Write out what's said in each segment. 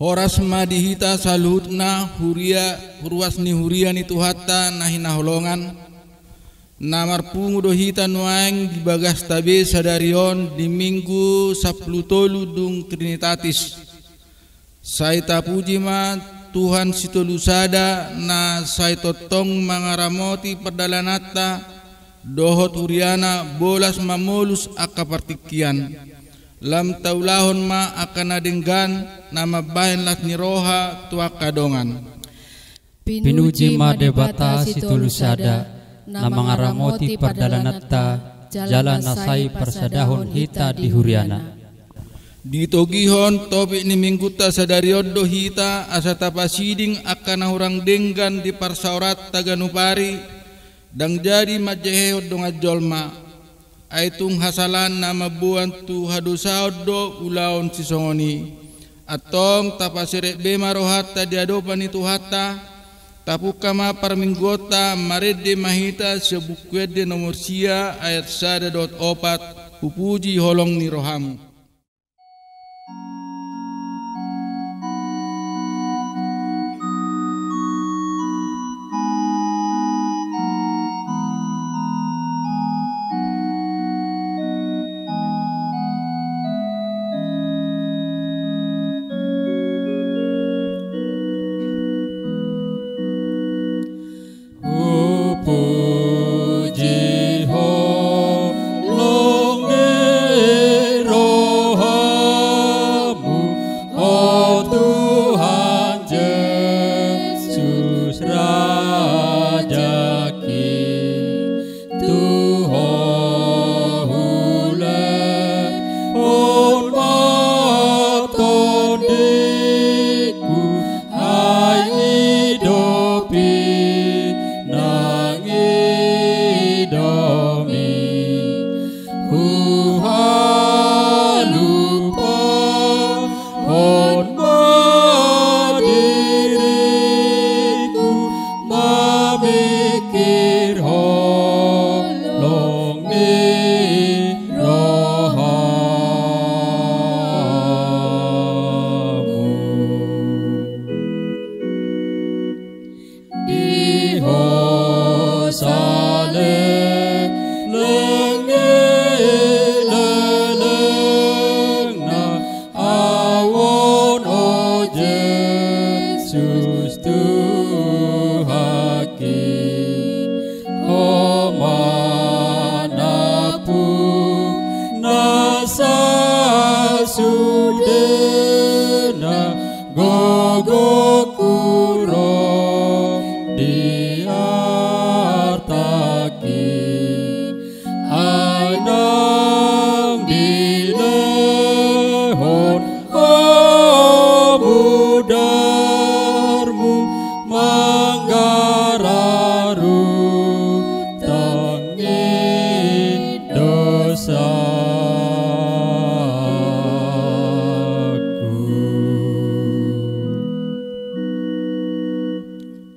Horas madihita saluhutna hurwasni huria ni tuhatta nahina holongan namar pungu dohita nuaeng di bagas tabe sadarion di minggu 10 dung Trinitatis. Saita puji ma Tuhan situlusada na saitotong mangaramoti perdalanata dohot huriana bolas mamolus akapartikian. Lam taulahon ma akan adenggan nama bahin lat niroha tuak kadongan. Pinuji ma debata situlusada nama ngaramoti perdalanata jalan nasai persadahon hita di huriana. Ditogihon topik ni mingguta sadariodo hita asata pasiding akan orang denggan di parsaurat taganupari dang jadi majeheo donga jolma. Aitung hasalan nama buan tu hadusaod do ulaon sisongoni atong tapasirek bema rohata diadopan itu hatta tapukama parminggota marede mahita sebukwede nomor sia ayat 1.4 pupuji holong ni rohamu.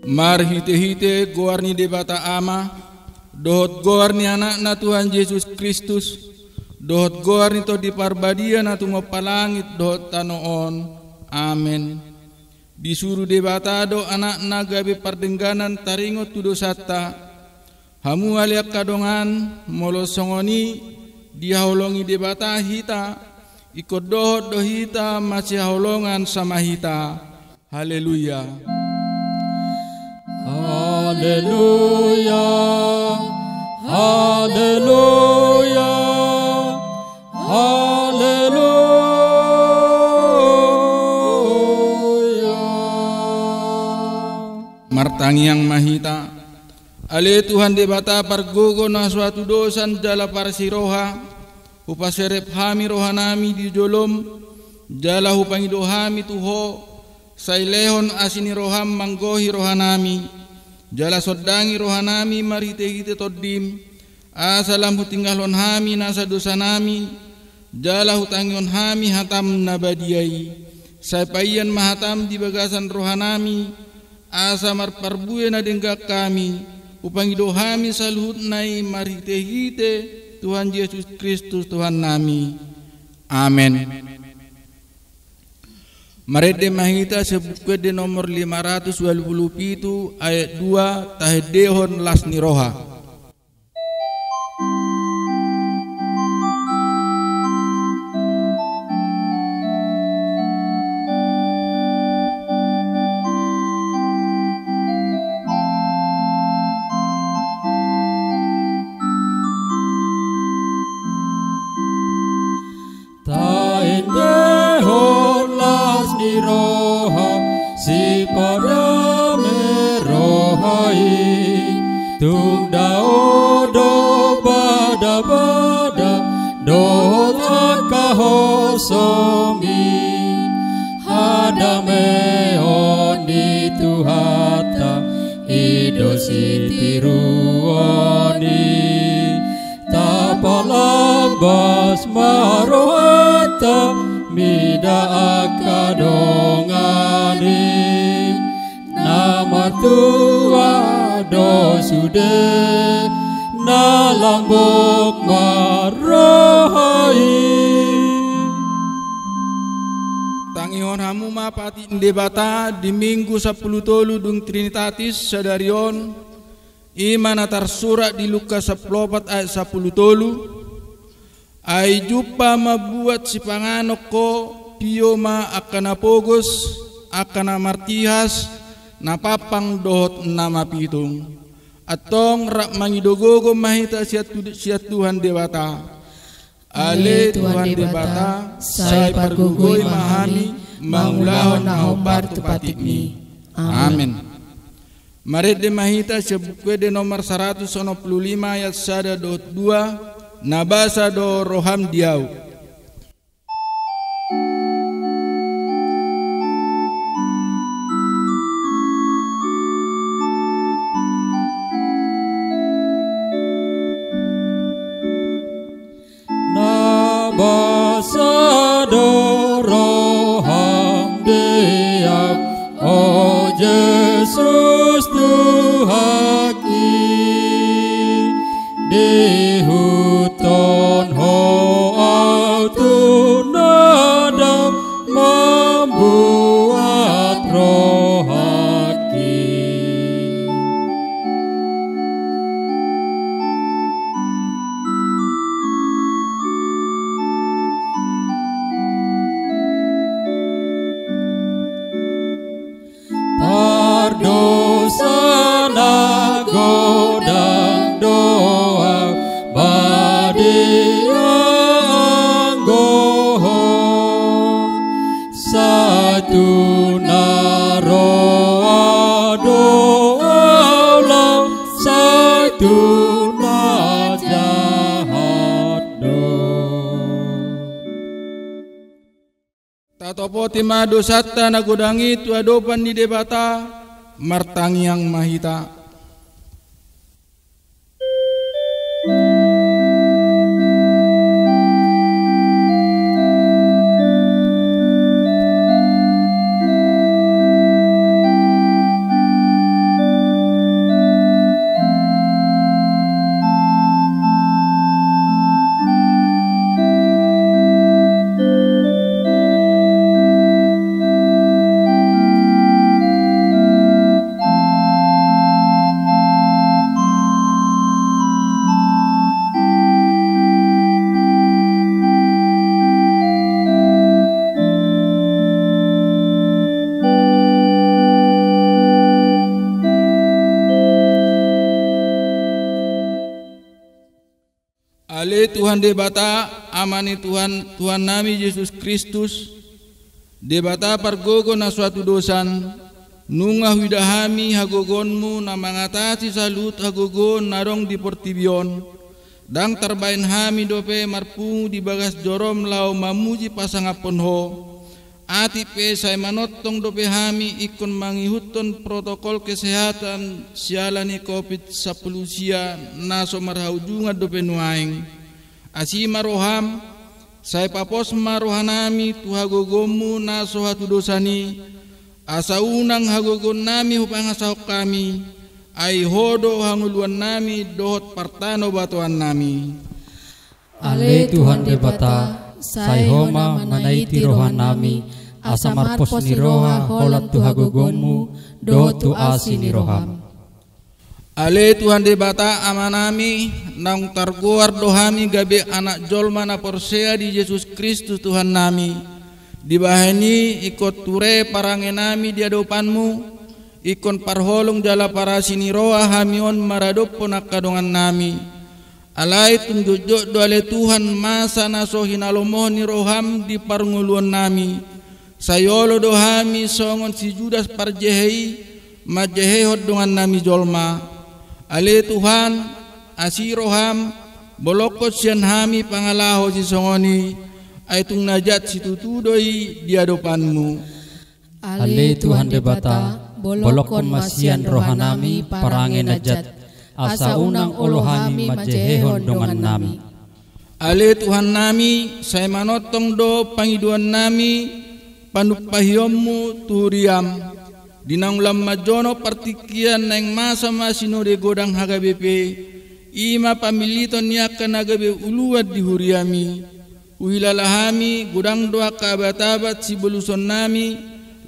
Mar hite-hite goarni debata ama dohot goarni anak na Tuhan Yesus Kristus dohot goarni to di parbadia na tumapalangit dohot tanoon. Amen. Disuruh debata do anak na gabi pardengganan taringot tudo satta hamu aliak kadongan molosongoni dihaulongi debata hita ikut dohot dohita masih haulongan sama hita. Haleluya. Haleluya, haleluya, haleluya. Martangi yang mahita, ale Tuhan debata pargogo na suatu dosan jala parsiroha, upaserep hami rohanami di jolom, jala hupangi dohami tuho, sailehon asini roham manggohi rohanami jala sodangi rohanami marite-hite toddim asalam hutinggalon hami nasa dosanami jala hutangion hami hatam nabadiai saipaian mahatam di bagasan rohanami asa marparbuye na denggak kami upangi dohami saluhut nai marite-hite Tuhan Yesus Kristus Tuhan nami. Amen. Marede mahita sebukwede nomor 527 ayat 2 tahedehon lasni roha. Roha si pada merohai tung dao do bada bada do akahosomi hadame oni tuhata ido sitiruoni tapalabas marohata mida akadongani nama tua do sude nalambok marohai Tangihon hamu mapati ndebata di minggu 10 tolu dung Trinitatis sadarion iman atar surat di Lukas 14 ayat 10 tolu ay jupa mabuat si panganok ko pioma akana pogos akana martihas napapang dohot nama pitung atong rak mangidogogo mahita siat Tuhan Dewata ale Tuhan Dewata say pargugoy mahani mangulahon na hobar tupatipni amin. Marede mahita sebukwede nomor 195 ayat 1.2 nabasa do roham diau. Nabasa do roham diau, oh Yesus Tuhaki dihuton ho autunada membuat rohaki pardosa nagodang doa badianggoho satu naroa doa satu najahat do Tatopo tima dosata nagodangi tu adopan di debata martangiang mahita. Ale Tuhan debata amani Tuhan nami Yesus Kristus debata pargogo na suatu dosan nungah widahami hagogonmu na mangatasi salut hagogon narong di portibion dang terbain hami dope marpungu di bagas jorom lau mamuji pasangapon ho ati pe say manotong dope hami ikon mangihuton protokol kesehatan sialani COVID-19 sia naso marhaujunga dope nuaing asi maroham say papos marohanami tu hagogomu naso hatu dosani asa unang hagogon nami hupangasahok kami ay hodo hanguluan nami dohot partano batuan nami. Ale Tuhan debata say homa manaiti rohan nami asamar pos ni roha holat tu hagogomu do tu asi ni roham. Ale Tuhan de bata amanami nang targuar dohami gabe anak jolma na porsea di Yesus Kristus Tuhan nami. Dibahani ikut ture parangenami di hadapanmu, ikon parholong jala para siniroa hamion maradop ponak kadongan nami. Alai tunjuk doale Tuhan masa naso hinalomoh ni roham di parnguluan nami. Sayolo dohami songon si Judas parjehei majehehot dengan nami jolma. Ale Tuhan asiroham bolokot sian hami pangalaho si songoni aitung najat si tutudoi di hadapanmu. Ale Tuhan de bata bolokon masian rohanami parange najat asa unang olohami majehehon dongan nami. Ale Tuhan nami saya manotong do pangiduan nami panupahiyommu turiam. Dinang ulam majono partikian neng masa masino de godang hagabepe ima pamiliton niya kanagabe uluad di huriami uhilalahami godang doa kabatabat si beluson nami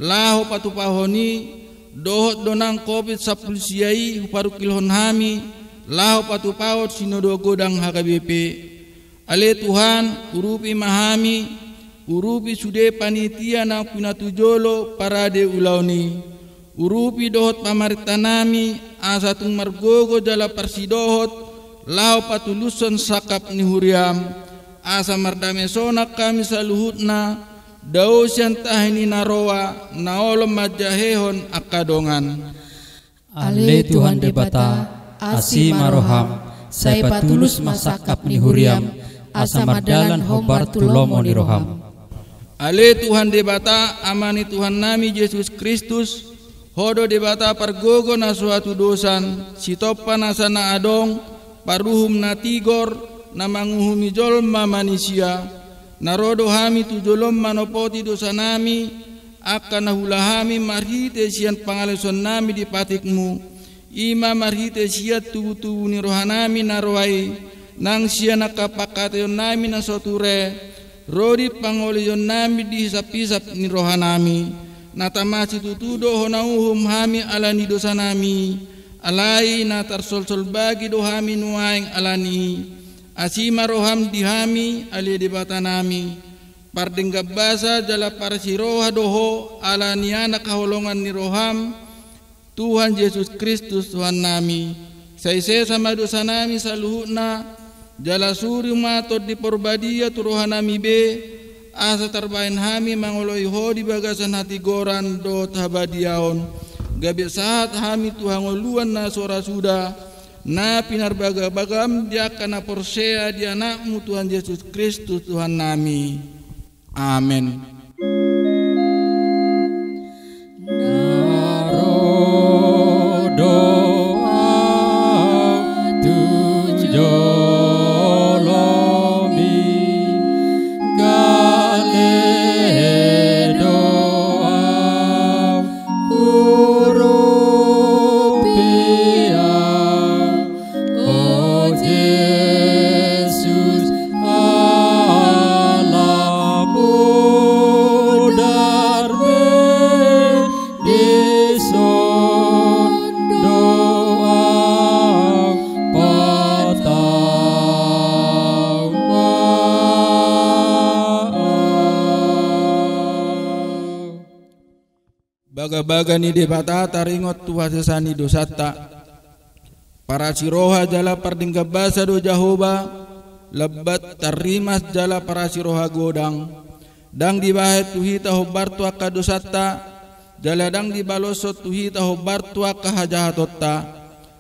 laho patupahoni dohot donang kopit sapulsiai huparukilhon hami laho patupahot sinodo godang hagabepe. Ale Tuhan urupi mahami urupi sude panitia na pinatujolo parade ulauni. Urupi dohot pamaritanami asatung margogo jala parsidohot lao patuluson sakap ni huriam asa mardamesona kami saluhutna dausian tahini naroa naolom majahehon akadongan. Ale Tuhan de bata asi maroham sai patulus masakap ni huriam asa mardalan hobar tulomo ni roham. Ale Tuhan de bata amani Tuhan nami Yesus Kristus hodo de bata pargogo na suatu dosan sitopa na sana adong paruhum na tigor na manguhumi jolma manusia narodo hami tu jolom manopoti dosa nami akan nahulahami marhite sian pangaleson nami di patikmu ima marhite siat tubuh ni rohanami narwai nang sian nakapakateon nami na soture rodi pangolion nami di hisap-hisap ni rohanami. Natamasi tutudo honauhum hami alani dosa nami alai natar sol bagi dohami nuaing alani asima roham dihami ali debata nami pardenggap basa jala parsiroha doho alani anak kaholongan ni roham Tuhan Yesus Kristus Tuhan nami saise sama dosa nami saluhutna jala suri matot di porbadia turohanami be asa terbain hami mangoloi ho di bagasan hati goran do tabadiaon gabe saat hami tuhangoluan na sora sudah na pinar bagam dia kana porsea di anakmu Tuhan Yesus Kristus Tuhan nami. Amin. Baga-baga ni debata taringot tuha sesani dosata para siroha jala pardingga basa do Jahoba lebat tarimas jala para siroha godang dang dibahet tuhita hobar tua ka dosata jala dang dibalosot tuhita hobar tua ka hajahatotta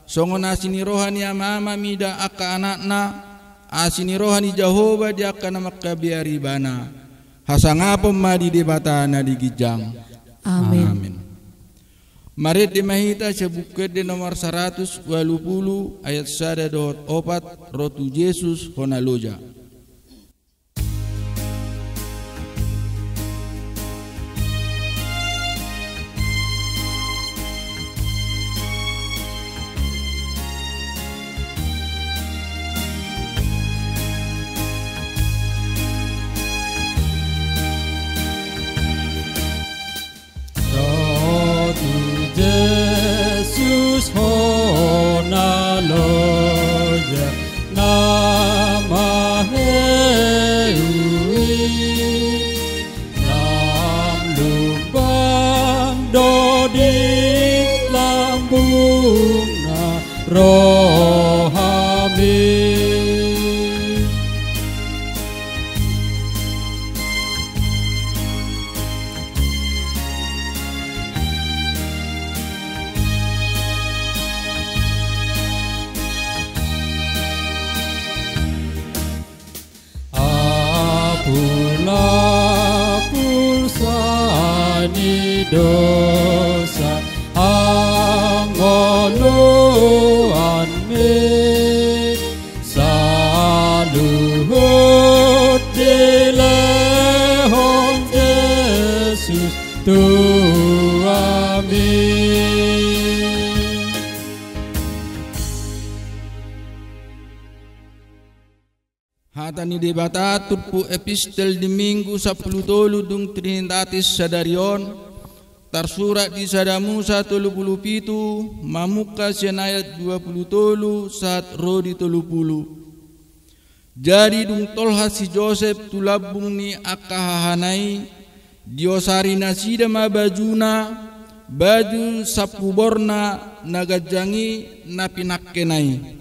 songon asini rohani amama mida aka anakna asini rohani Jahoba dia kana makabiaribana hasangapom madi debata na digijang. Amin. Mari dimahita sebukit di nomor 120 ayat 1.4 rotu Yesus honaloja. lambungna rohami. Apula pulsani dosa angoluan me saluhut dilehong Yesus tuami. Hatani debata turpu epistel di minggu 10 dung Trinitatis Sadarion tersurat di Sada Musa 37 mamuka sian ayat 20 saat rodi 30. Jadi dung tolha si Joseph tulabung ni akahahanai diosari nasida ma baju sapuborna nagajangi napinakkenai.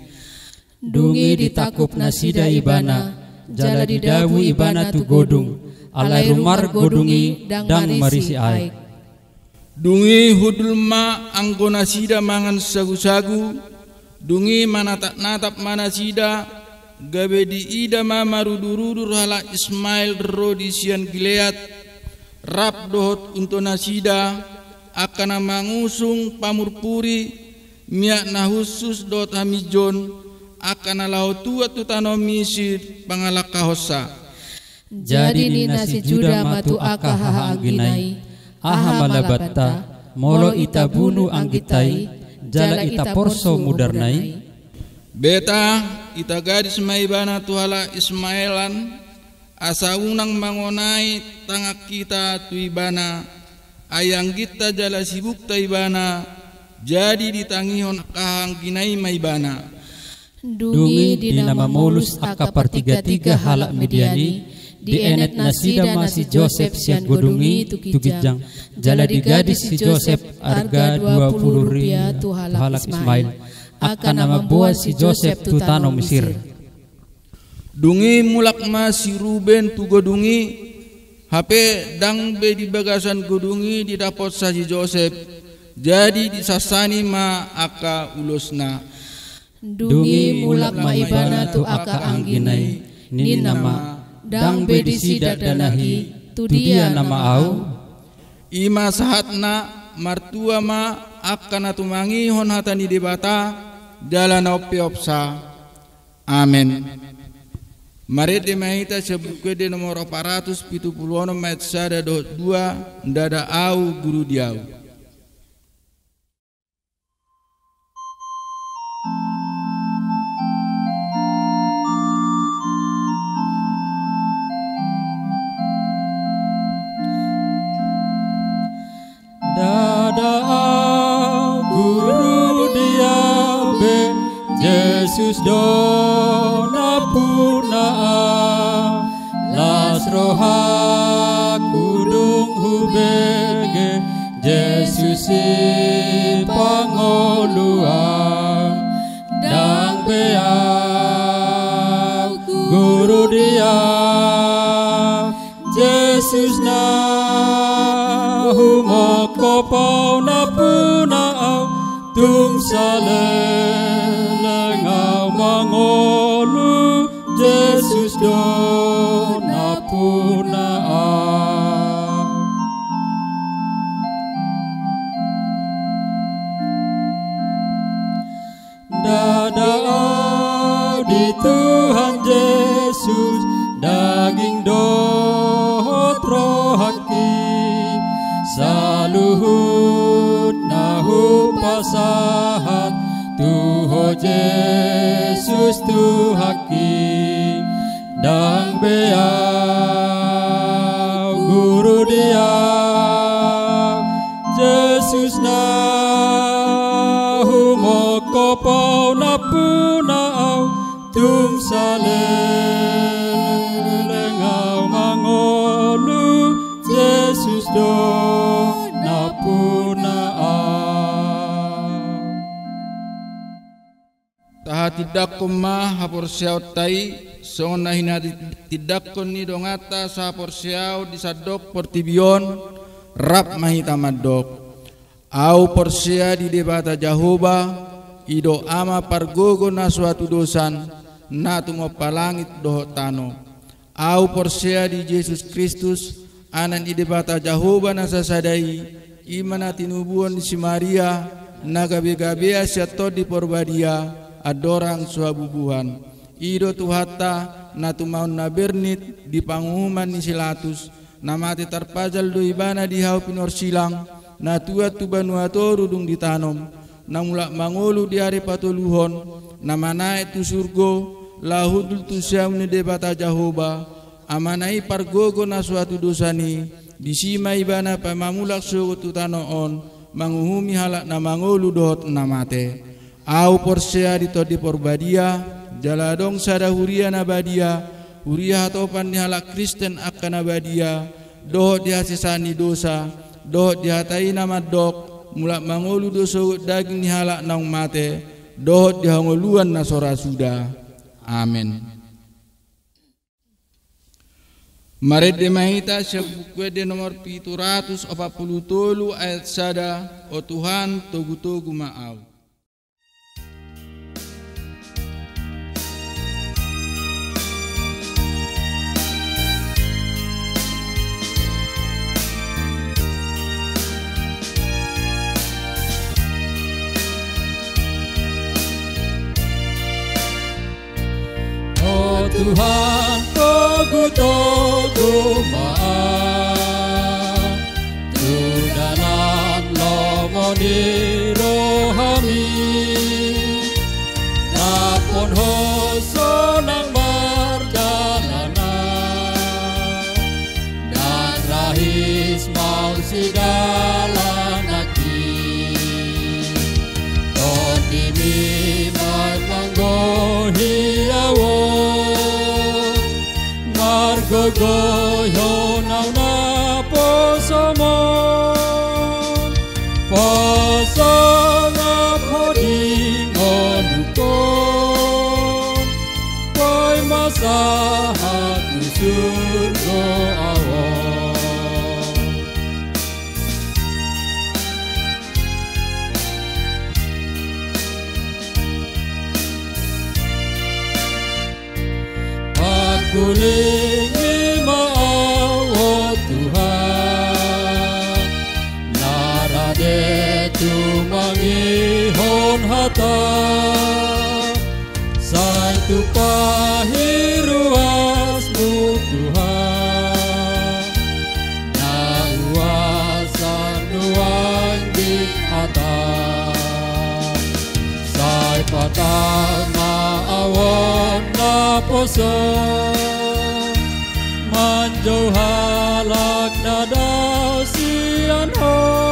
Dungi ditakup nasida ibana, jala didawu ibana tu godung, alai rumar godungi dang marisi aik. Dungi hudulma anggo nasida mangan sagu-sagu, dungi manatap-natap manasida, gabe di ida ma marudur-rudur hala Ismail rodi sian Gilead, rap dohot untuk nasida, akan mangusung pamurpuri, miak na khusus dot hamijon, akan alau tua tu tano misir pangalaka hosa. Jadi ni nasi juda matu akaha angginai, aha malabatta molo ita bunu anggitai, jala ita porso mudarnai. Beta ita gadis maibana tuhala Ismailan, asa unang mangonai tangak kita tu ibana, ayang kita jala sibuk ta ibana, jadi ditangihon kahangginai maibana. Dungi di nama molus aka pertiga-tiga halak mediani, di enet nasida masih Joseph sian godungi tukijang, jala digadis si Joseph harga 20 rupiah tu halak Ismail, akan nama buah si Joseph tu tano Mesir. Dungi mulak masih Ruben tu godungi, HP dang be di bagasan godungi didapot sa si Joseph, jadi disasani ma aka ulusna. Dungi mulak maibana tu aka angginai, ni nama dang bedisi danahi, tu dia nama au. Ima sahatna martua ma akan atumangi hon hatani debata jalan opiopsa. Amen. Mari demahita sebuku de nomor 476 ayat 1 ndada au guru diau. Dada guru dia be Jesus dona puna las roha kudung hubege Jesus si pangolua dang bea guru dia Jesus na humokopau na punau tung salelengau mangolu Jesus do na punau. Dada di Tuhan Yesus daging dohot rohaki saluhut nahu pasahat Tuho Yesus Tuhaki dang bea guru dia Yesus na humokopau na punau tung salelengau mangolu Yesus do na punaa. taha tidak koma hapor siaw tai song nahina tidak koni dongata sa hapor siaw disadok portibion rap mahita madok au porsia di debata Jahoba ido ama pargogo na suatu dosan na tungo palangit doho tano au porsia di Yesus Kristus anan di debata Jahoba na sasadai imana tinubuan si Maria na gabe-gabea siato di porbadia adorang suabubuhan ido tuhata na tumaun na bernit di pangumuman ni silatus na mati tarpajal do ibana di hau pinor silang na tua tubanuato rudung ditanom na mulak mangolu di hari patuluhon na manai tu surgo lahudul tu siam ni debata Jahoba amanai pargogo na suatu dosani disima ibana pamamulak sugo tu tanoon manguhumi halak na mangolu dohot na mate au porsea di todi porbadia jaladong sada huria na badia huria hatopan ni halak Kristen akan abadia dohot dihasisani dosa dohot dihatai nama dok mulak mangolu doso daging ni halak naung mate dohot dihangoluan na sora sudah. Amin. Maret de mahita sebukwe de nomor 743 ayat sada o Tuhan togu-togu maau. Tuhan togu-togu maaf tu dalam lomoni rohami napon hoso nang marjalanan dan rahis mau sigala naki ton dimi mai manggohi awo goyo nau na posomon posona podi ngonukon poi masahat surgo awon pakuling mangihon hata satu pahiruasmu Tuhan na uasan nuang di atas sai patang maawon na poson manjau halak nada sian ho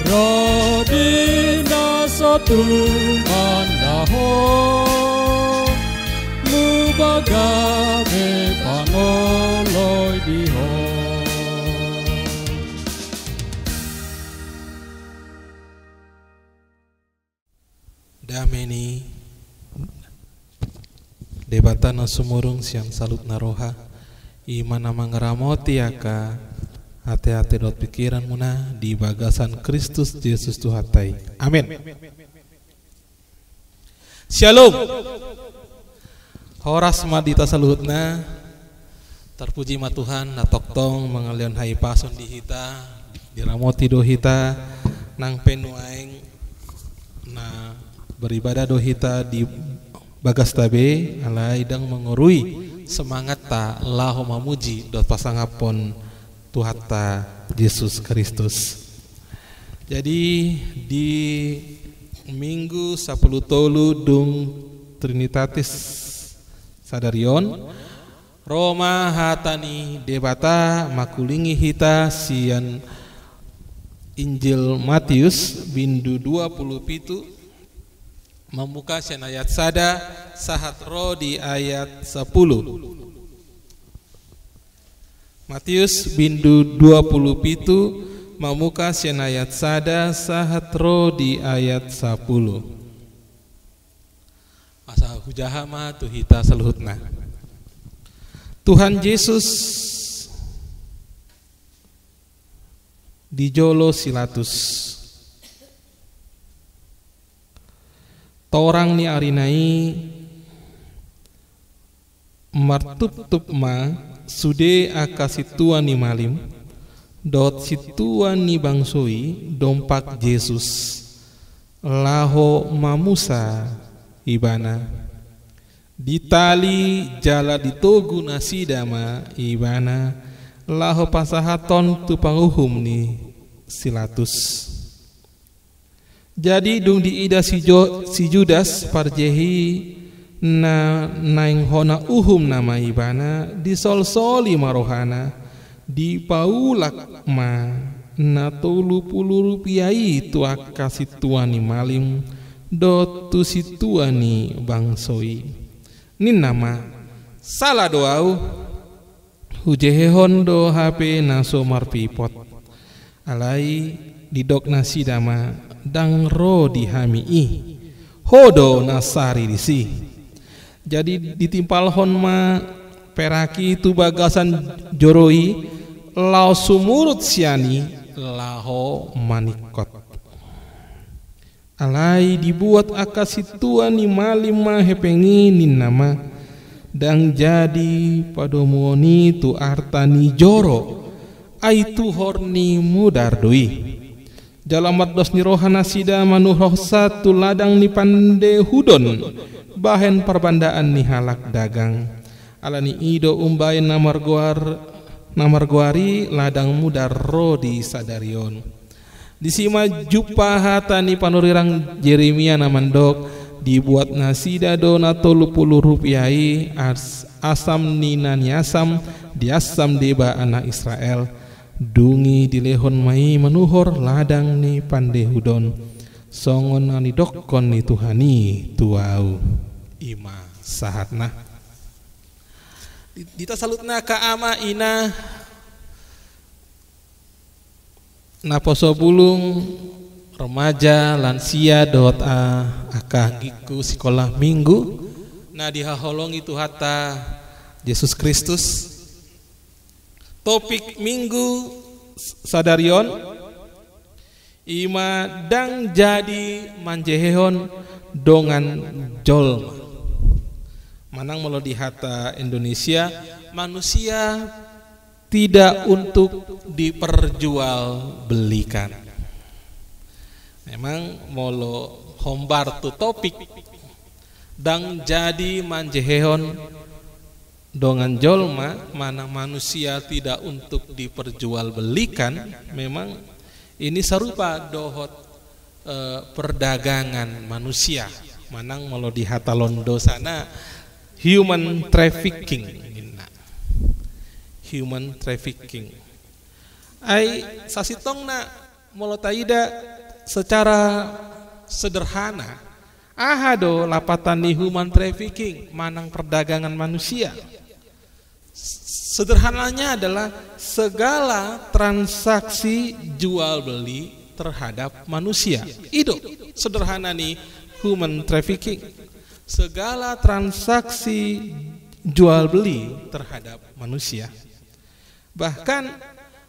Rodina satu mandaho mubaga me pangoloy diho. Dameni debatan sumurung siang salut naroha imana mangramoti aka hati-hati dot pikiran muna di bagasan Kristus Yesus Tuhatai. Amin. Shalom. Horas madita saluhutna terpuji ma Tuhan na toktong mangalian hai pason di hita diramoti do hita nang penu aing na beribadah do hita di bagas tabe ala idang mengurui semangat ta laho mamuji dot pasangapon Tuhata Yesus Kristus. Jadi di Minggu 10 tolu dung Trinitatis Sadarion Roma hatani debata makulingi hita sian Injil Matius bindu 27 membuka sian ayat sada sahat ro di ayat 10. Matius bindu 27 mamuka sian ayat sada sahatro di ayat 10. asa hujaha mah tu hita saluhutna. Tuhan Yesus dijolo silatus torang ni arinai martup-tup ma sude aka situan ni malim dot situan ni bangsoi dompak Yesus laho mamusa ibana ditali jala ditogu nasidama ibana laho pasahaton tu panguhum ni silatus. Jadi dung diida si Judas parjehi naing hona uhum nama ibana disol-soli marohana dipaulak ma na 30 rupiai tu akasi tuani malim do tu si tuani bangsoi ni nama salah doau hujehe hondo HP naso marpipot alai didok nasidama dang ro dihamii hodo nasari disi. Jadi ditimpal hon ma peraki tu bagasan joroi lao sumurut siani laho manikot alai dibuat akasituan ni malim ma hepenginin nama dang jadi padomoni tu artani joro aitu horni mudardoi jalamat dos ni rohana sida manuh satu ladang ni pande hudon bahen perbandaan ni halak dagang alani ido umbain namarguari ladang mudar rodi sadarion disima jupa hata ni panurirang Jeremia namandok dibuat nasida dona 30 rupiai asam nina niasam diasam deba anak Israel dungi dilehon mai manuhor ladang ni pandehudon songon ani dokkon ni Tuhani tuau ima sahatna dita salutna ka ama ina naposo bulung remaja lansia dot akah giku sekolah minggu na dihaholongi tu hata Yesus Kristus. Topik minggu sadarion ima dang jadi manjehehon dongan jolma manang melo di hata Indonesia manusia tidak untuk diperjualbelikan. Memang molo hombar tu topik dang jadi manjehehon dongan jolma mana manusia tidak untuk diperjualbelikan. Memang ini serupa dohot perdagangan manusia manang molo di hatalondo sana human trafficking ai sasitongna molo taida secara sederhana ahado lapatan ni human trafficking manang perdagangan manusia. Sederhananya adalah segala transaksi jual beli terhadap manusia. Itu sederhana nih human trafficking. Segala transaksi jual beli terhadap manusia. Bahkan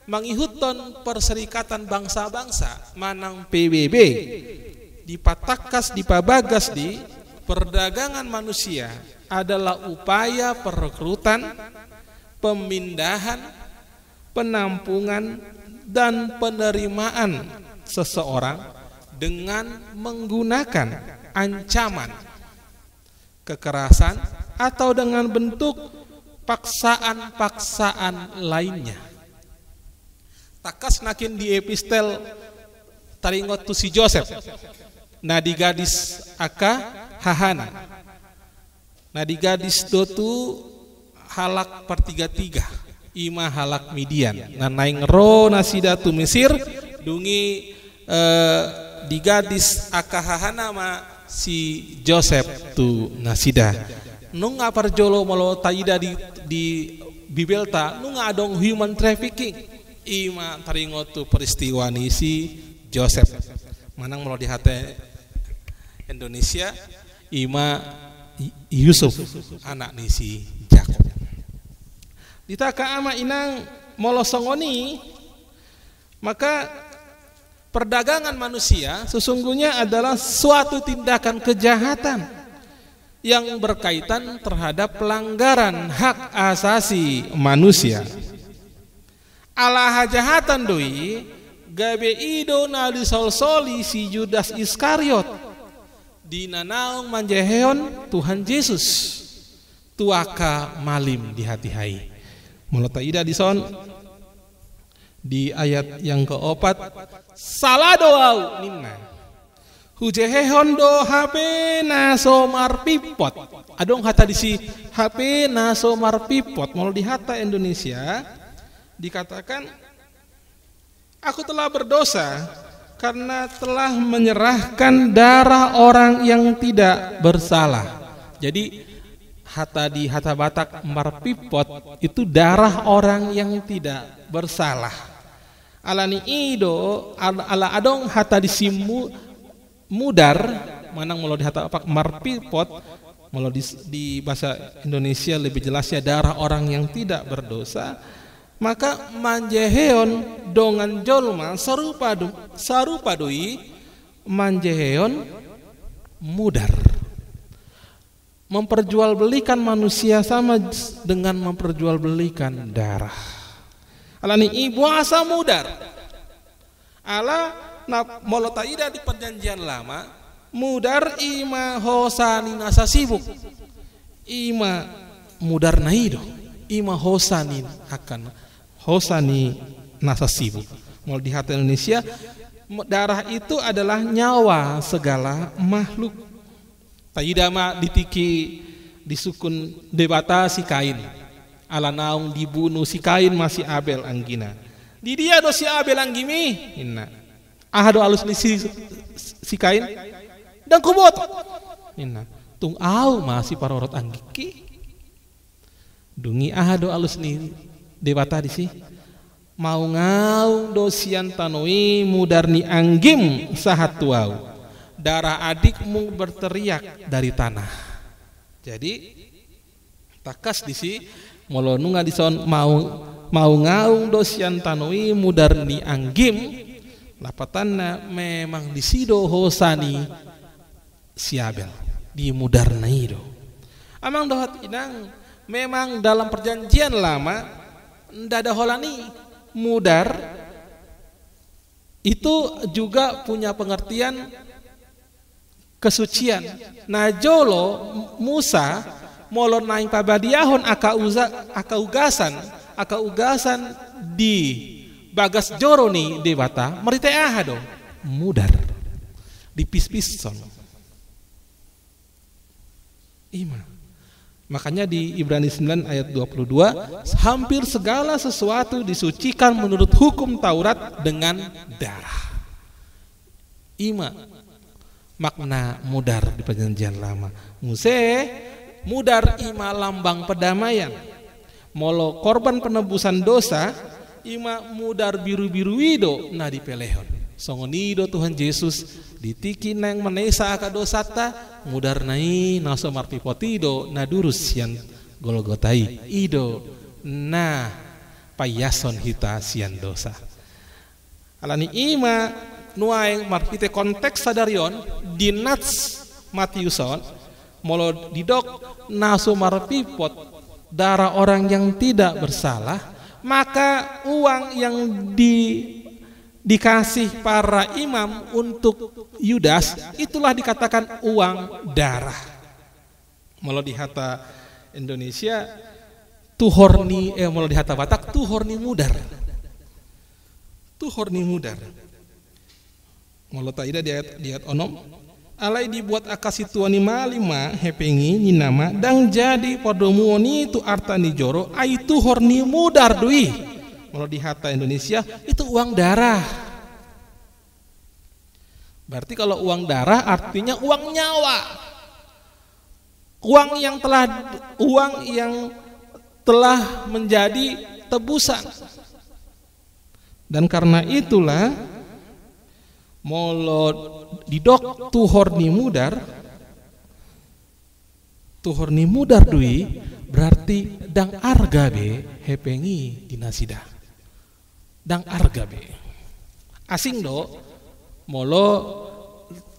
mangihuton Perserikatan Bangsa-Bangsa manang PBB dipatakas dipabagas di perdagangan manusia adalah upaya perekrutan, pemindahan, penampungan, dan penerimaan seseorang dengan menggunakan ancaman, kekerasan, atau dengan bentuk paksaan-paksaan lainnya. Takas nakin di epistel taringot tu si Joseph nadi gadis aka hahana nadi gadis dotu halak pertiga-tiga ima halak Midian na naing ro nasida tu Mesir dungi di gadis aka hahana ma si Joseph tu nasida nung aparjolo malo taida di bibelta nung adong human trafficking ima taringot tu peristiwa ni si Joseph manang malo di hate Indonesia ima Yusuf anak ni si Jakob. Ditaka ama inang molosongoni, maka perdagangan manusia sesungguhnya adalah suatu tindakan kejahatan yang berkaitan terhadap pelanggaran hak asasi manusia. Ala hajahatan doi gabe ido nali sol-soli si Judas Iskariot dinanaung manjeheon Tuhan Yesus tuaka malim di hati hai. Mulata ida dison di ayat yang keempat salah doau ninna hujehehon do HP naso marpipot adong hata disi HP naso marpipot. Mau di hata Indonesia dikatakan aku telah berdosa karena telah menyerahkan darah orang yang tidak bersalah. Jadi hata di hata Batak marpipot itu darah orang yang tidak bersalah. Alani ido ala adong hata di simu mudar manang mau di hata apa marpipot mau di bahasa Indonesia lebih jelasnya darah orang yang tidak berdosa. Maka manjeheon dongan jolma sarupa doi manjeheon mudar. Memperjualbelikan manusia sama dengan memperjualbelikan darah. Alani ibu asa mudar. Ala molotaida di perjanjian lama mudar ima hosani nasa sibuk. Ima mudar naido. Ima hosani akan hosani nasa sibuk. Mau di hati Indonesia darah itu adalah nyawa segala makhluk. Taidama ditiki disukun debata si Kain. Ala naung dibunuh si Kain masih Abel anggina. Di dia do si Abel anggimi. Inna. Ahado alus ni si Kain. Dan kubot. Inna. Tung au masih parorot anggiki. Dungi ahado alus ni debata disi. Mau ngau dosian tanoi mudarni anggim sahat tuau. Darah adikmu berteriak dari tanah. Jadi takas disi molo nunga dison mau ngaung dosian tanui mudarni anggim lapatanna memang disido hosani siabel di mudarna ido. Amang dohat inang memang dalam perjanjian lama ndada holani mudar itu juga punya pengertian kesucian. Najolo Musa molon naing pabadiahon aka ugasan di bagas joroni debata merite ahado mudar di pis-pison. Ima. Makanya di Ibrani 9 ayat 22 hampir segala sesuatu disucikan menurut hukum Taurat dengan darah. Ima makna mudar di perjanjian lama. Muse mudar ima lambang pendamaian. Molo korban penebusan dosa ima mudar biru-biru ido na dipelehon. Songonido Tuhan Yesus ditiki nang menesa aka dosata mudar nai naso martipotido na durus sian Golgotai ido na payason hita sian dosa. Alani ima nuaing marpite konteks sadarion di nats Matiuson molo didok naso marpipot darah orang yang tidak bersalah, maka uang yang dikasih para imam untuk Yudas itulah dikatakan uang darah. Molo di hata Indonesia tuhorni molo di hata Batak tuhorni mudar. Tuhorni mudar. Molo taida di ayat onom alai dibuat akasi tuani malima hepengi ni nama dang jadi podomuoni tu artani joro ai tuhorni mudar dui. Molo di hata Indonesia itu uang darah. Berarti kalau uang darah artinya uang nyawa. Uang yang telah menjadi tebusan. Dan karena itulah molo didok tuhorni mudar tuhor ni mudar dui berarti dang arga be hepengi dinasida. Dang arga be. Asing do molo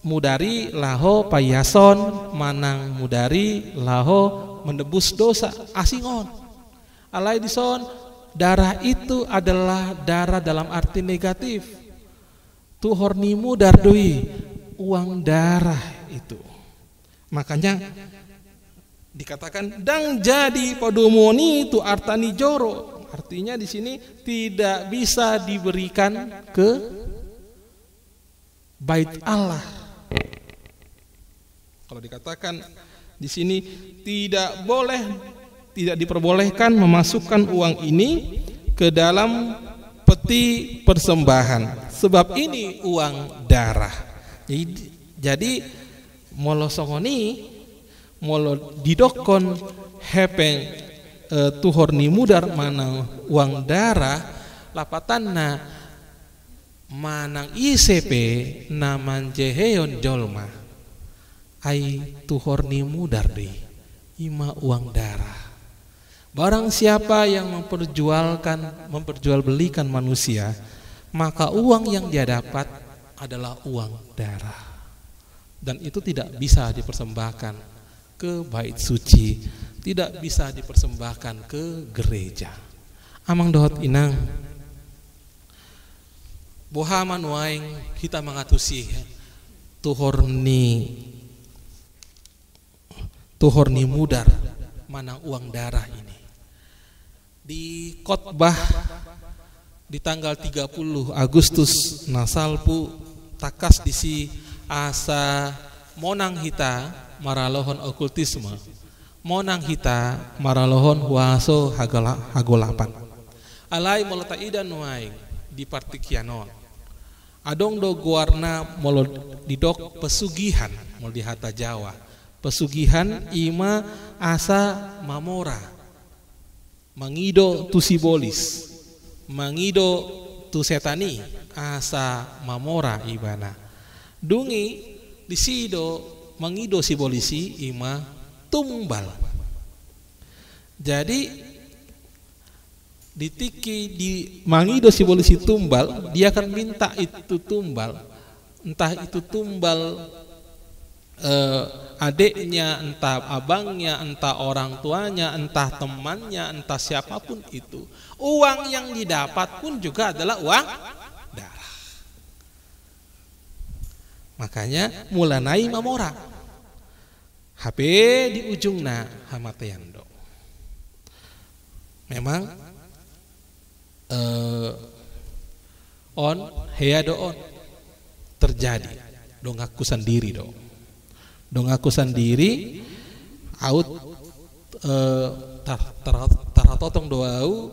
mudari laho payason manang mudari laho menebus dosa asingon. Alai dison darah itu adalah darah dalam arti negatif. Tuhor ni mudar dui uang darah itu. Makanya dikatakan dang jadi podumoni itu artani joro. Artinya di sini tidak bisa diberikan ke bait Allah. Kalau dikatakan di sini tidak diperbolehkan memasukkan uang ini ke dalam peti persembahan, sebab ini uang darah. Jadi molo songoni molo didokon hepeng tuhor ni mudar manang uang darah lapatanna manang ICP naman jeheon jolma ai tuhor ni mudar di ima uang darah. Barang siapa yang memperjualbelikan manusia, maka uang yang dia dapat adalah uang darah. Dan itu tidak bisa dipersembahkan ke bait suci, tidak bisa dipersembahkan ke gereja. Amang dohot inang bohaman waing kita mengatusi tuhor ni mudar manang uang darah ini. Di khotbah di tanggal 30 Agustus nasalpu takas disi asa monang hita maralohon okultisme, monang hita maralohon huaso hagolapan. Alai molota idan waing di partikianon. Adong do guarna molo didok pesugihan mol di hata Jawa. Pesugihan ima asa mamora. Mangido tu sibolis. Mangido tu setani asa mamora ibana. Dungi disido mangido sibolisi ima tumbal. Jadi ditiki di mangido sibolisi tumbal, dia akan minta itu tumbal. Entah itu tumbal adiknya, entah abangnya, entah orang tuanya, entah temannya, entah siapapun itu. Uang yang didapat pun juga adalah uang darah. Makanya mulanai mamora. HP di ujungna hamateyando. Memang on heado on terjadi. Dong aku sendiri dong. Dong aku sendiri out taratotong doau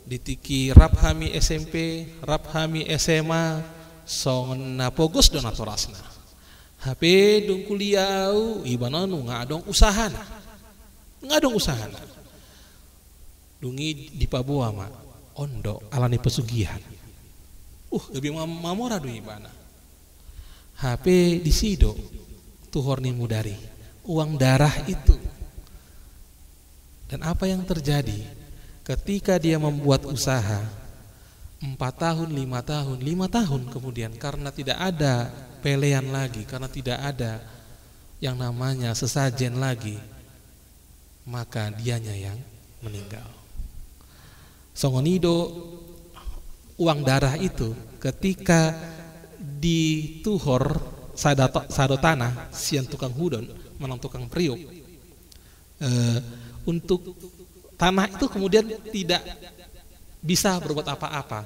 ditiki Raphami SMP, Raphami SMA, song napogus donatorasna. HP dong kuliau ibananu ngadong usahana. Ngadong usahana. Dungi di Papua mah ondo alani pesugihan. Lebih mamora do ibana. HP di sido tuhor ni mudari, uang darah itu. Dan apa yang terjadi ketika dia membuat usaha 4 tahun, 5 tahun kemudian karena tidak ada pelean lagi, karena tidak ada yang namanya sesajen lagi, maka dianya yang meninggal. Songonido uang darah itu ketika dituhor sado tanah sian tukang hudon menang tukang priuk untuk tanah itu kemudian tidak bisa berbuat apa-apa.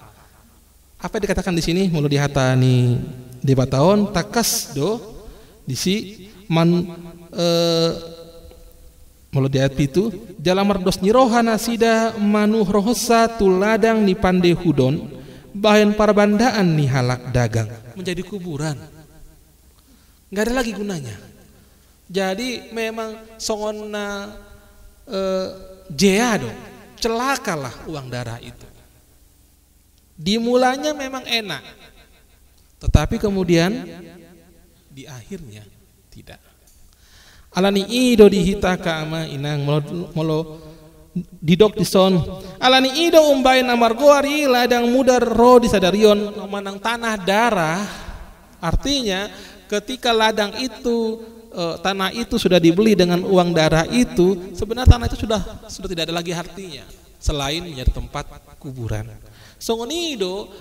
Apa yang dikatakan di sini mulu dihatani di bataon takas do disi man mulu di ayat itu jalamar dos nyirohana sida manuh rohosa tuladang ni pande hudon bahan parbandaan ni halak dagang menjadi kuburan. Nggak ada lagi gunanya. Jadi memang songonna jeado, celakalah uang darah itu. Dimulanya memang enak, tetapi kemudian di akhirnya tidak. alani ido dihita ka ama inang molo didok dison alani ido umbai namar goari ladang mudar ro di sadarion manang tanah darah. Artinya ketika ladang itu tanah itu sudah dibeli dengan uang darah itu, sebenarnya tanah itu sudah tidak ada lagi artinya selain menjadi tempat kuburan. Songonido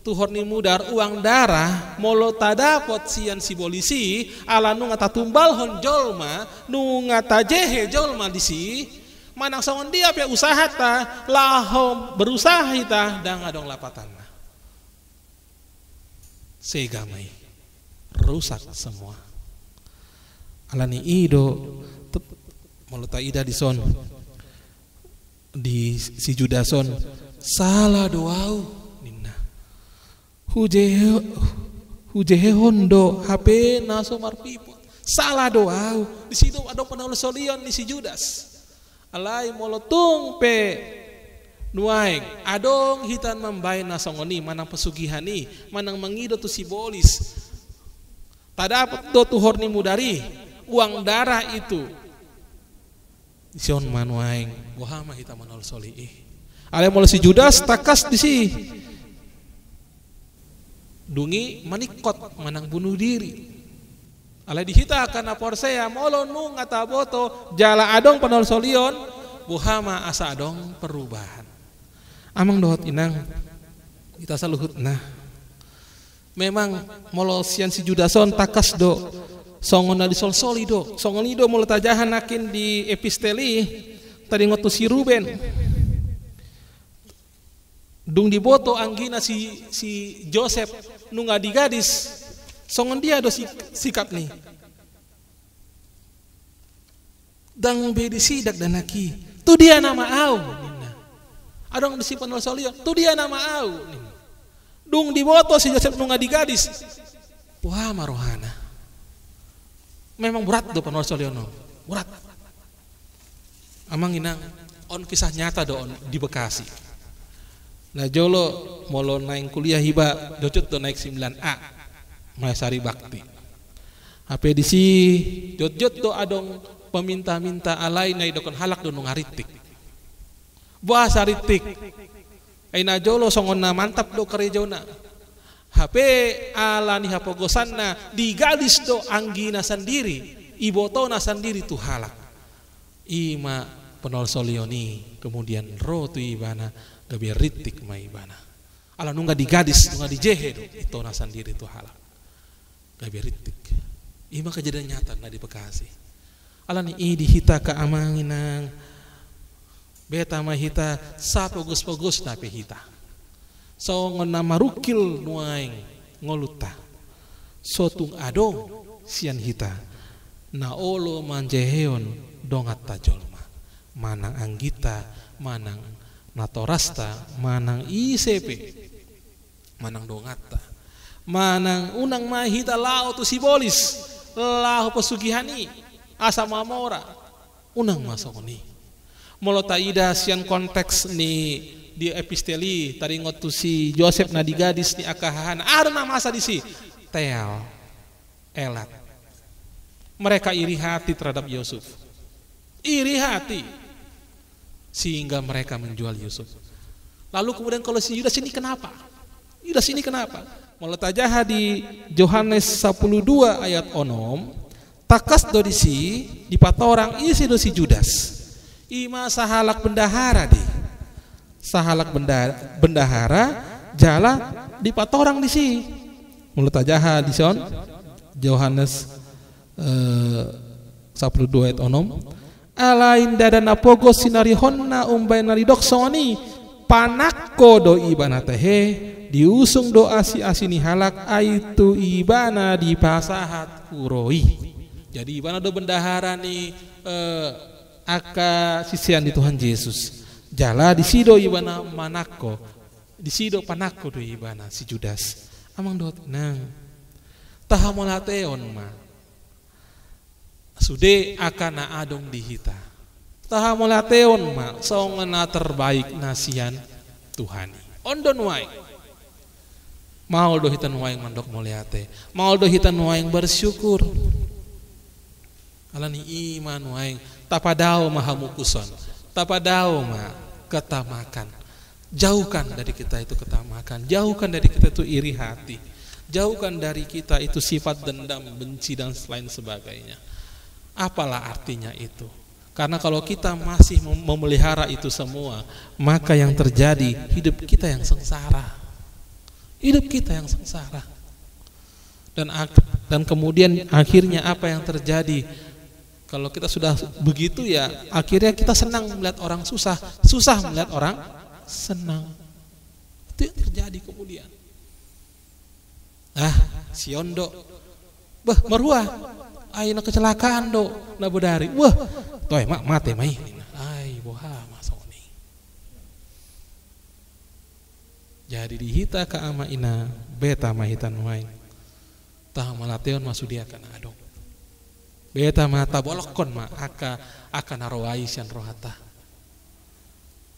tuhorni mudar uang darah molo tadapot sian sibolisi ala nu ngata tumbal hon jolma nu ngata jehe jolma disi manang songon dia pe usaha ta laho berusaha ita dang adong lapatan segamai rusak semua. Alani ido molo ta ida dison di si Judason salah doau ninna hujehe hondo HP naso marpipot salah doau di situ ada penaul solion di si Judas alai molo tung pe nuaing adong hitan mambai nasongoni manang pesugihani manang mengido tu sibolis tadapat do tu horni mudari uang darah itu sion manuaing wahama hita manol solih ale molo si Judas takas di si dungi manikot manang bunuh diri ale dihita kana porsea molo nu ngata boto jala adong panol solion wahama asa adong perubahan amang dohot inang kita saluhut nah memang molo sian si Judason takas do songon di sol-soli do songon ido molo tajahan nakin di episteli tadi ngotu si Ruben dung di boto anggina si Joseph nunga di gadis songon dia do sikap nih dang bedi sidak dan naki tu dia nama au nina adong besi panol solion tu dia nama au nina dung di boto si Joseph nunga di gadis wah marohana memang berat do panol soliono berat amang inang on kisah nyata do on di Bekasi nah jolo molo naik kuliah hiba jocot do naik 9A Maesari Bakti HP di si jot do adong peminta-minta alai naik dokon halak do ngaritik bahasa ritik aina jolo songonna mantap do kerejona HP ala ni hapogosanna di gadis do anggina sendiri ibotona sendiri tu halak ima penol solioni kemudian ro tu ibana gabi ritik ma ibana ala nungga di gadis nungga di jehe do itona sendiri tu halak gabi ritik ima kejadian nyata na di Bekasi ala ni di hita ka amanginang beta ma hita sa pogus-pogus na pe hita so ngona marukil nuaing ngoluta sotung adong sian hita na olo manjeheon dongat tajolma manang anggita manang natorasta manang ICP manang dongata manang unang mahita lao tu sibolis lao pesugihani asa mamora unang masokoni molo taida sian konteks ni di episteli tadi ngotu si Joseph na di gadis ni akahan ada nama asa di si tel elat mereka iri hati terhadap Yusuf iri hati sehingga mereka menjual Yusuf lalu kemudian kalau si Yudas ini kenapa Meletajaha di Yohanes 12 ayat onom takas do disi di patorang isi do si Judas ima sahalak bendahara di sahalak bendahara jala di patorang disi meletajaha di son Yohanes 12 ayat onom alain dadana pogo sinari honna umbai nari doksoni panakko do ibana tehe diusung do asi-asini halak aitu ibana di pasahat kuroi. Jadi ibana do bendahara ni aka sisian di Tuhan Yesus. Jala di sido ibana manakko, di sido panakko do ibana si Judas. Amang dot nang tahamolateon ma. Sude akana adong dihita. Tahamolateon ma songana terbaik nasian Tuhani. Ondon wae. Mau do hitan waing mandok mulyate, mau do hitan waing bersyukur. alani iman wae tapadao mahamukuson, tapadao ma ketamakan. Jauhkan dari kita itu ketamakan, jauhkan dari kita itu iri hati, jauhkan dari kita itu sifat dendam, benci dan lain sebagainya. Apalah artinya itu? Karena kalau kita masih memelihara itu semua, maka yang terjadi hidup kita yang sengsara. Hidup kita yang sengsara. Dan kemudian akhirnya apa yang terjadi? Kalau kita sudah begitu ya, akhirnya kita senang melihat orang susah, susah melihat orang senang. Itu yang terjadi kemudian. Si Ondo, meruah, ayo kecelakaan do, na bedari, wah, toy mak mate mai, ay boha masoni. Jadi dihita ka ama ina beta mahitan wae. Tah malateon masudia kana adong. Beta mata bolokon ma aka narawai sian rohata.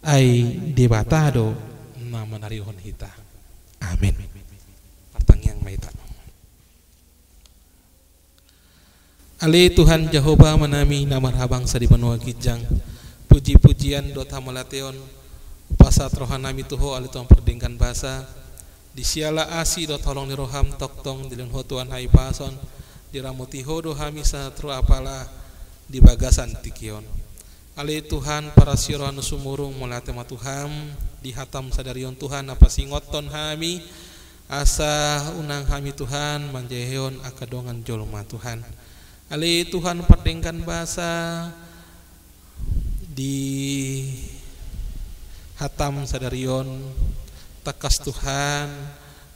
Ai debatado nama narihon hita. Amin. Pertanyaan maita. Ali Tuhan Jehovah menami namar habangsa di benua Kijang. Puji-pujian dot hamalateon pasat rohanami tuho ali tuang perdingkan bahasa. Di siala asi dot tolong di roham toktong dilun hotuan hai pason. Diramuti hodo hamisa tru apalah di bagasan tikion. Ali Tuhan para sirohan sumurung mulate matuham dihatam sadarion Tuhan apa singoton hami asa unang hami Tuhan manjeheon akadongan jolma Tuhan. Ali Tuhan perdengkan bahasa di hatam sadarion takas Tuhan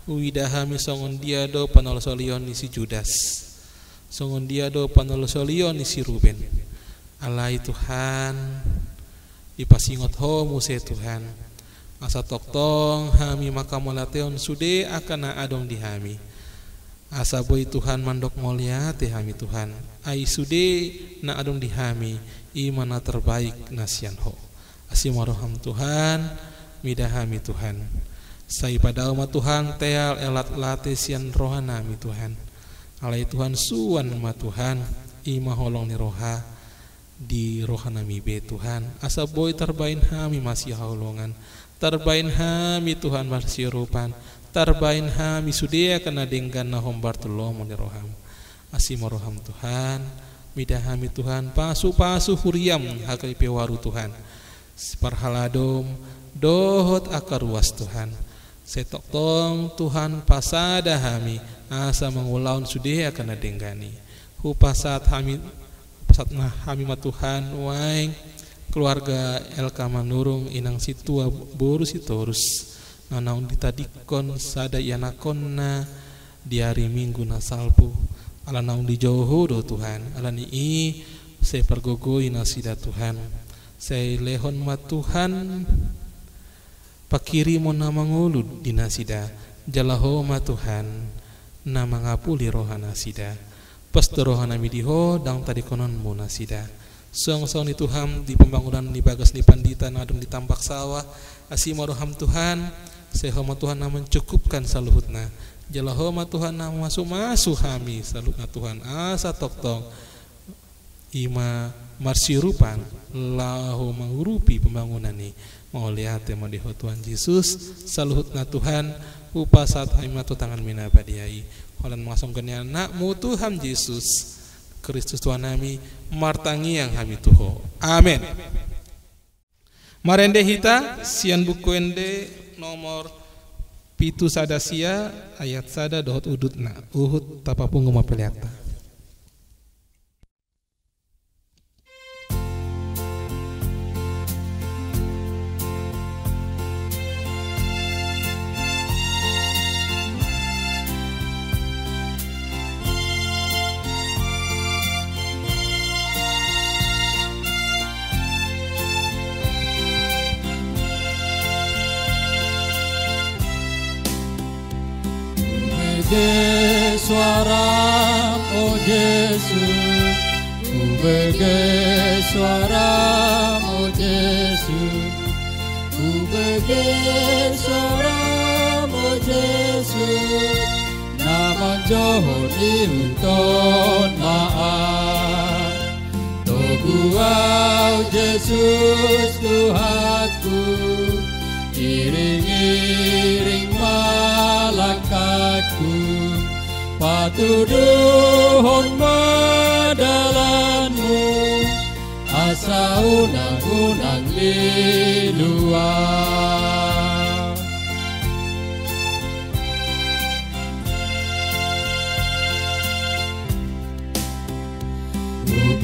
uidahami songon dia do panolosolion isi Judas, songon dia do panolosolion isi Ruben. Alai Tuhan dipasingot ho muse Tuhan asa toktong hami maka molateon sude akana adong di hami asa boy Tuhan mandok molia te hami Tuhan ai sude na adong di hami imana terbaik nasian ho asimaroham Tuhan midahami Tuhan sai padao ma Tuhan teal elat late sian rohanami Tuhan alai Tuhan suan ma Tuhan ima holong ni roha di rohanami be Tuhan asa boy terbain hami masih haulongan terbain hami Tuhan masih rupan terbain hami sudia kena denggan nahom bartolom ni roham asimaroham Tuhan midahami Tuhan pasu huriam hakai pewaru Tuhan parhaladom dohot akaruas Tuhan setoktong Tuhan pasada hami asa mengulaun sudia kena denggani hupasat hami satna hami matuhan waing keluarga Elka Manurung inang situa boru sitorus nanaun ditadikon sada yanakonna di hari Minggu nasalpu ala naun di jauh do Tuhan ala ni saya pergogoi nasida Tuhan saya lehon matuhan pakiri mo nama ngulud di nasida jalaho matuhan nama ngapuli rohana sida pastorohana midiho dang tadi konon munasida song-song di Tuhan di pembangunan di bagas di pandita nadung di tampak sawah asimaroham Tuhan sehoma Tuhan na mencukupkan saluhutna jalahoma Tuhan na masuk hami saluhutna Tuhan asa toktong ima marsirupan lahu menghurupi pembangunan ni mau lihat mau diho Tuhan Yesus saluhutna Tuhan upasat haimatu tangan minabadiai Holan masongkan anakmu Tuhan Yesus Kristus Tuhan kami martangi yang kami tuho. Amin. Marende hita sian buku ende nomor pitu sadasia ayat sada dohot udutna uhut tapapung ngumapeliata. Suara oh Yesus, ku bege suara oh Yesus, ku bege suara oh Yesus, nama Johor diunton maaf, Yesus Tuhanku, iring-iring malakatku, patuduhon madalanmu, asa unang-unang liluang.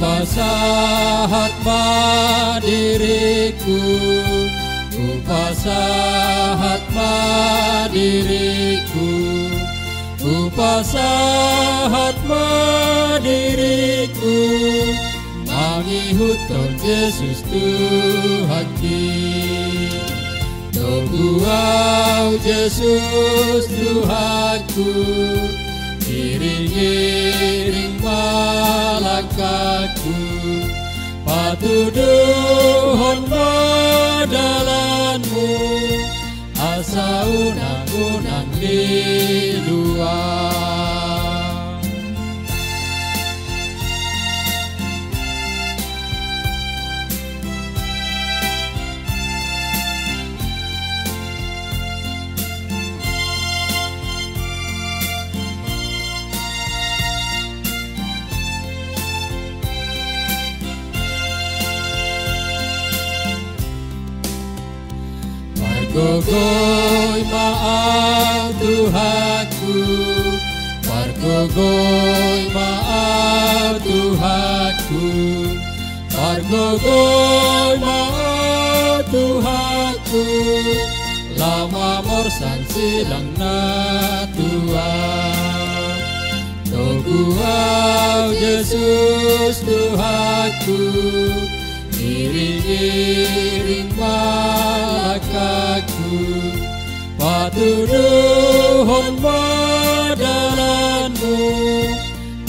Upasahat madiriku, upasahat madiriku, upasahat madiriku, mangihuton Yesus Tuhanku. Tungguau Yesus Tuhanku, iring-iring malakatku, patuduhon madalanmu, asa unang-unang liluang. Pargogoy maaf Tuhanku, pargogoy maaf Tuhanku, pargogoy maaf Tuhanku, lama morsan silang na Tuhan. Tungguau Yesus Tuhanku, iring-iring malakatku, patuduhon madalanmu,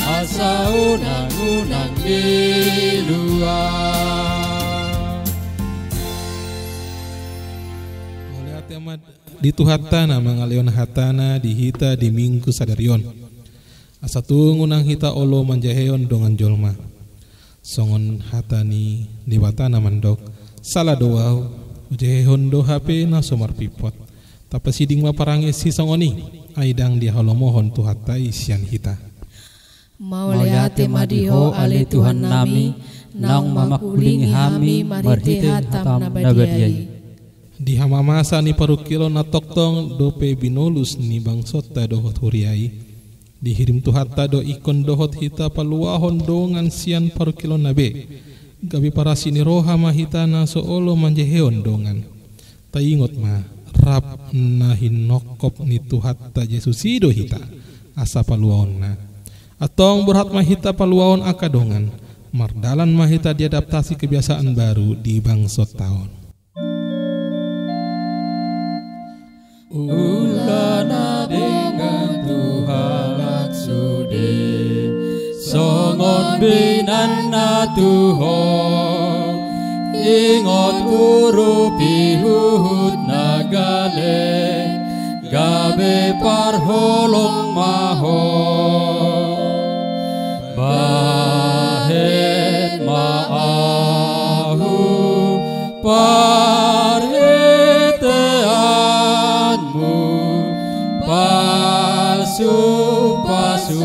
asa unang-unang liluang. Melihat amat dituhatana mangaleon hatana dihita di minggu sadarion. Asa tungunang hita olo manjaheon dongan jolma. Songon hatani liwatana mandok salah doau ujehon do HP na somar pipot tapasiding maparangi si songoni aidang di halomohon tuhata isian hita Mauliate madiho ale Tuhan nami nang mamakuling hami marite hatam nabadiai di hamamasa ni parukilo na toktong dope binolus ni bangsot ta dohot huriai dihirim tuhata do ikon dohot hita paluahon dongan sian parukilo nabe gabi para sini roha mahitana soolo manjeheon dongan taingot ma rap na hinokop ni tuhata Yesusido hita asa paluahon na atong berhat mahita paluahon akadongan mardalan mahita diadaptasi kebiasaan baru di bangsot tahun ulana dengan Tuhan sude songon binanna Tuhan ingot guru pihuhut nagale gabe parholong maho bahet maahu parheteanmu pasu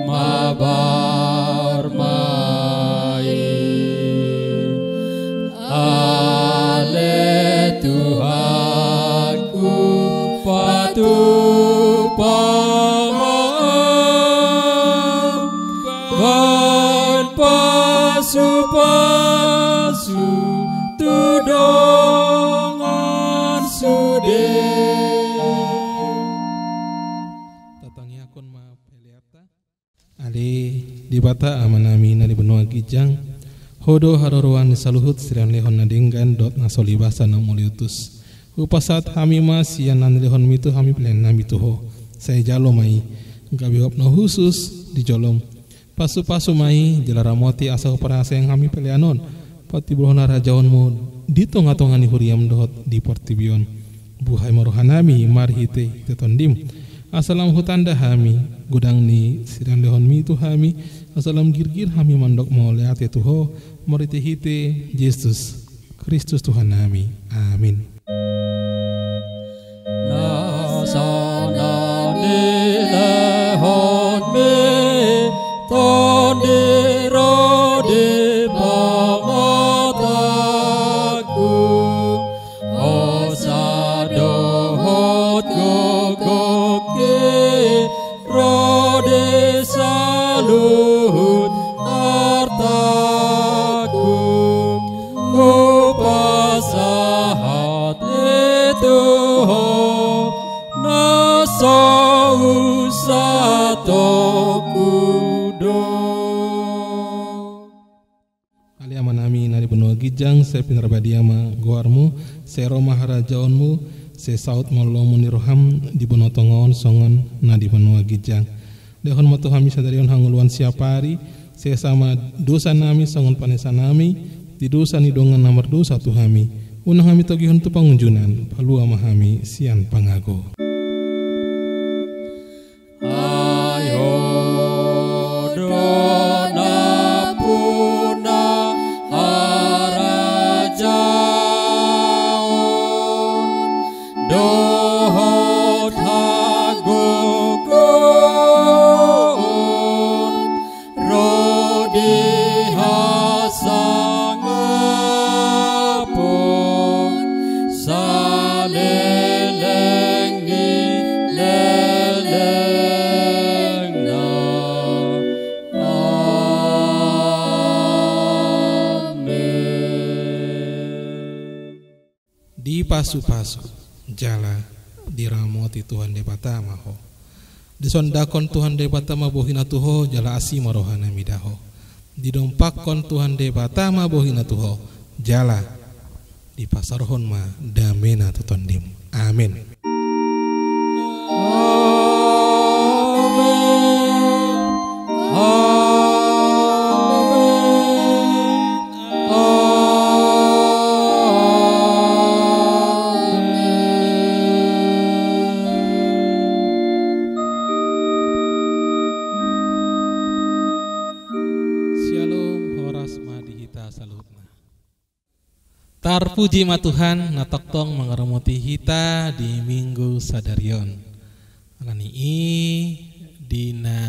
mabar mai ale Tuhanku patu pamaaf ban pasu tudongan sude dibata amanami na di benua gijang hodo haroruan saluhut sirian lehon na denggan dot na solibasa na muliutus upasat hami mas sian nan lehon mitu hami pelen na mituho saya jalo mai gabi hop na khusus di jolom pasu-pasu mai jelaramoti asa parasa yang hami peleanon pati brohona rajaon mo dito ngatongani huriam dot di portibion buhay marohanami marhite tetondim asalam hutanda hami gudang ni sirian lehon mi itu kami asalam girgir kami mandok moliate Tuho morite hite Yesus Kristus Tuhan kami. Amin. Gijang se pinarbadiama goarmu se Roma harajaonmu se saut molomu niroham di bonotongon songon na di benua Gijang dehon moto hami sadarion hanguluan siapari se sama dosa nami songon panesa nami di dosa ni dongan nomor dosa tu hami unang hami togihon tu pangunjunan palua mahami sian pangago. Pasu-pasu jala diramoti Tuhan debata maho disondakon Tuhan debata mabohina tuho jala asima rohana midaho didompakon Tuhan debata mabohina tuho jala di pasarhon ma damena tutondim. Amin. Tarpuji ma Tuhan na toktong mengeremuti hita di minggu sadarion. Alani dina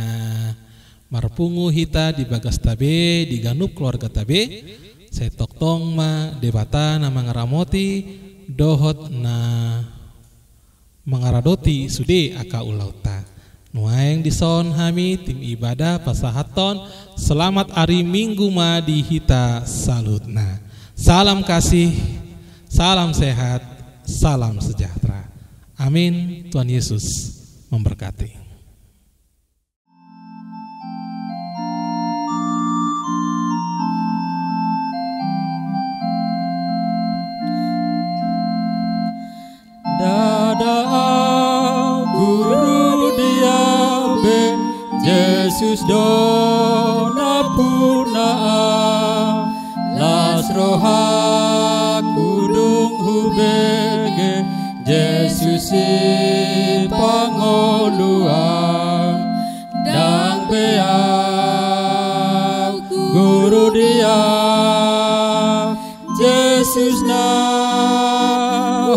marpungu hita di bagas tabe di ganup keluarga tabe. Saya toktong ma debata na mengeramoti dohot na mengaradoti sude aka ulauta. Nuaeng dison hami tim ibadah pasahaton selamat hari minggu ma di hita salutna. Salam kasih, salam sehat, salam sejahtera. Amin. Tuhan Yesus memberkati. Dada guru dia be Yesus dona puna las roha kudung hubege Yesus pangoluang dang beau guru dia Yesus na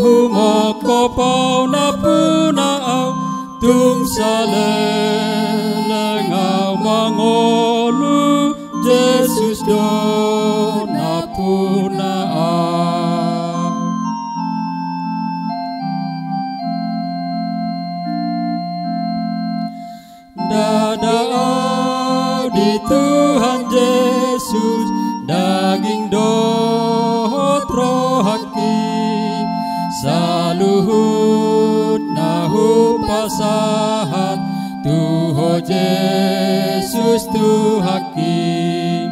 humoko pau na punau tung salelengau mangolu Yesus dona punaa dadau di Tuhan Yesus daging dohot rohaki saluhut nahu pasahat Tuho Yesus Tuhaki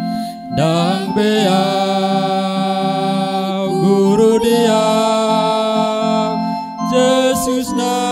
dang beau guru dia Yesus na